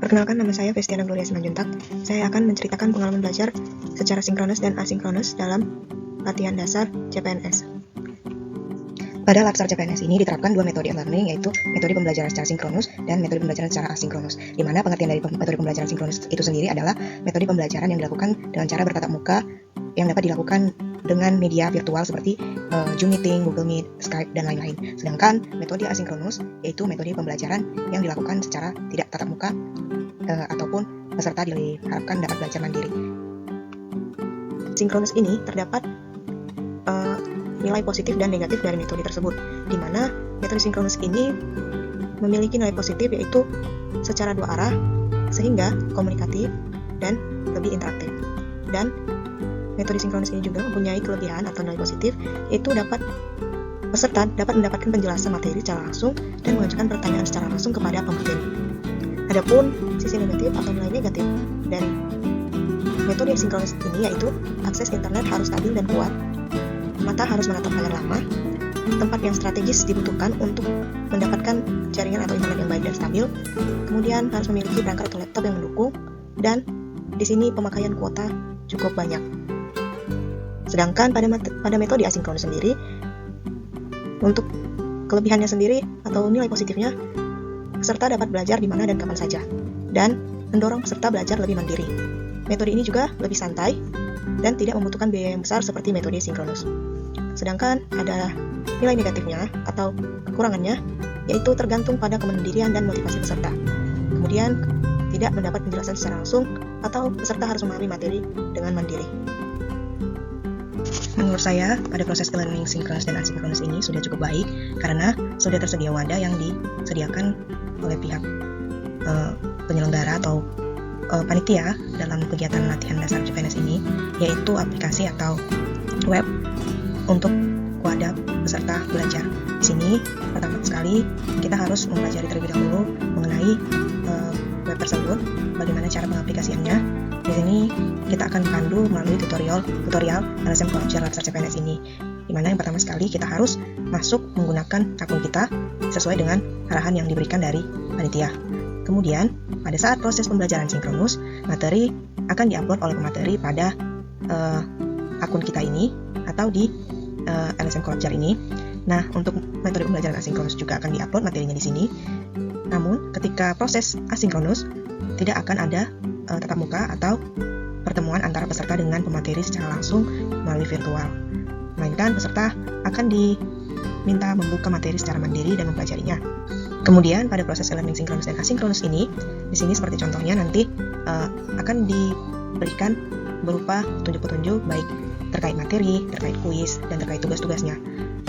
Perkenalkan, nama saya Festiana Gloria Simanjuntak. Saya akan menceritakan pengalaman belajar secara sinkronus dan asinkronus dalam latihan dasar CPNS. Pada Latsar CPNS ini diterapkan dua metode e-learning, yaitu metode pembelajaran secara sinkronus dan metode pembelajaran secara asinkronus. Di mana pengertian dari metode pembelajaran sinkronus itu sendiri adalah metode pembelajaran yang dilakukan dengan cara bertatap muka yang dapat dilakukan dengan media virtual seperti Zoom Meeting, Google Meet, Skype, dan lain-lain. Sedangkan metode asinkronus yaitu metode pembelajaran yang dilakukan secara tidak tatap muka ataupun peserta diharapkan dapat belajar mandiri. Sinkronus ini terdapat nilai positif dan negatif dari metode tersebut, di mana metode sinkronus ini memiliki nilai positif yaitu secara dua arah, sehingga komunikatif dan lebih interaktif. Dan metode sinkronus ini juga mempunyai kelebihan atau nilai positif, yaitu peserta dapat mendapatkan penjelasan materi secara langsung dan mengajukan pertanyaan secara langsung kepada pemateri. Adapun sisi negatif atau nilai negatif dari metode sinkronus ini yaitu akses internet harus stabil dan kuat, mata harus menatap layar lama, tempat yang strategis dibutuhkan untuk mendapatkan jaringan atau internet yang baik dan stabil, kemudian harus memiliki perangkat atau laptop yang mendukung, dan di sini pemakaian kuota cukup banyak. Sedangkan pada metode asinkronus sendiri, untuk kelebihannya sendiri atau nilai positifnya, peserta dapat belajar di mana dan kapan saja, dan mendorong peserta belajar lebih mandiri. Metode ini juga lebih santai dan tidak membutuhkan biaya yang besar seperti metode sinkronus. Sedangkan ada nilai negatifnya atau kekurangannya, yaitu tergantung pada kemandirian dan motivasi peserta. Kemudian tidak mendapat penjelasan secara langsung atau peserta harus memahami materi dengan mandiri. Menurut saya, pada proses e-learning sinkronus dan asinkronus ini sudah cukup baik karena sudah tersedia wadah yang disediakan oleh pihak penyelenggara atau panitia dalam kegiatan latihan dasar CPNS ini, yaitu aplikasi atau web untuk wadah peserta belajar. Di sini pertama sekali kita harus mempelajari terlebih dahulu mengenai web tersebut, bagaimana cara pengaplikasiannya. Di sini kita akan pandu melalui tutorial LSM Coacher Latsar CPNS ini, di mana yang pertama sekali kita harus masuk menggunakan akun kita sesuai dengan arahan yang diberikan dari panitia. Kemudian pada saat proses pembelajaran sinkronus, materi akan diupload oleh pemateri pada akun kita ini atau di LSM Coacher ini. Nah, untuk metode pembelajaran asinkronus juga akan diupload materinya di sini. Namun, ketika proses asinkronus tidak akan ada tatap muka atau pertemuan antara peserta dengan pemateri secara langsung melalui virtual. Melainkan peserta akan diminta membuka materi secara mandiri dan mempelajarinya. Kemudian pada proses e-learning sinkronus dan asinkronus ini, di sini seperti contohnya nanti akan diberikan berupa petunjuk-petunjuk baik terkait materi, terkait kuis, dan terkait tugas-tugasnya.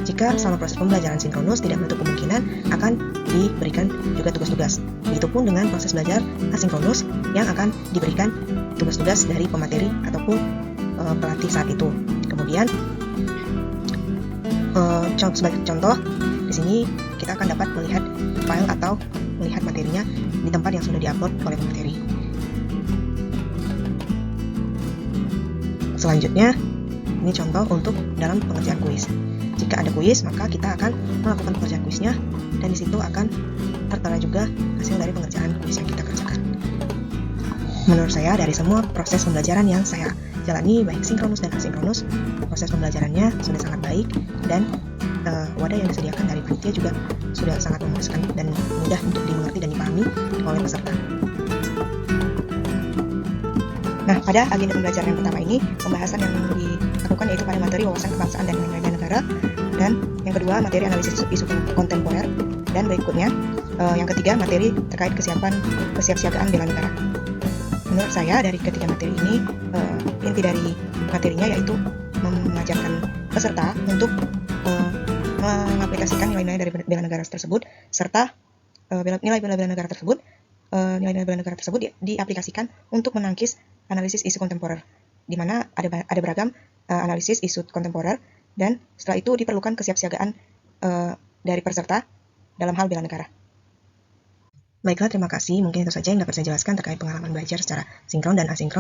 Jika selama proses pembelajaran sinkronus tidak menutup kemungkinan akan diberikan juga tugas-tugas. Begitupun dengan proses belajar asinkronus yang akan diberikan tugas-tugas dari pemateri ataupun pelatih saat itu. Kemudian sebagai contoh, di sini kita akan dapat melihat file atau melihat materinya di tempat yang sudah diupload oleh pemateri. Selanjutnya, ini contoh untuk dalam pengerjaan kuis. Jika ada kuis, maka kita akan melakukan pengerjaan kuisnya, dan di situ akan tertera juga hasil dari pengerjaan kuis yang kita kerjakan. Menurut saya, dari semua proses pembelajaran yang saya jalani, baik sinkronus dan asinkronus, proses pembelajarannya sudah sangat baik, dan wadah yang disediakan dari panitia juga sudah sangat memuaskan dan mudah untuk dimengerti dan dipahami oleh peserta. Nah, pada agenda pembelajaran yang pertama ini, pembahasan yang dilakukan yaitu pada materi wawasan kebangsaan dan nilai-nilai negara, dan yang kedua materi analisis isu kontemporer, dan berikutnya yang ketiga materi terkait kesiapsiagaan bela negara. Menurut saya dari ketiga materi ini, inti dari materinya yaitu mengajarkan peserta untuk mengaplikasikan nilai-nilai dari bela negara tersebut, serta nilai-nilai bela negara tersebut diaplikasikan untuk menangkis analisis isu kontemporer, di mana ada beragam analisis isu kontemporer, dan setelah itu diperlukan kesiapsiagaan dari peserta dalam hal bela negara. Baiklah, terima kasih. Mungkin itu saja yang dapat saya jelaskan terkait pengalaman belajar secara sinkron dan asinkron.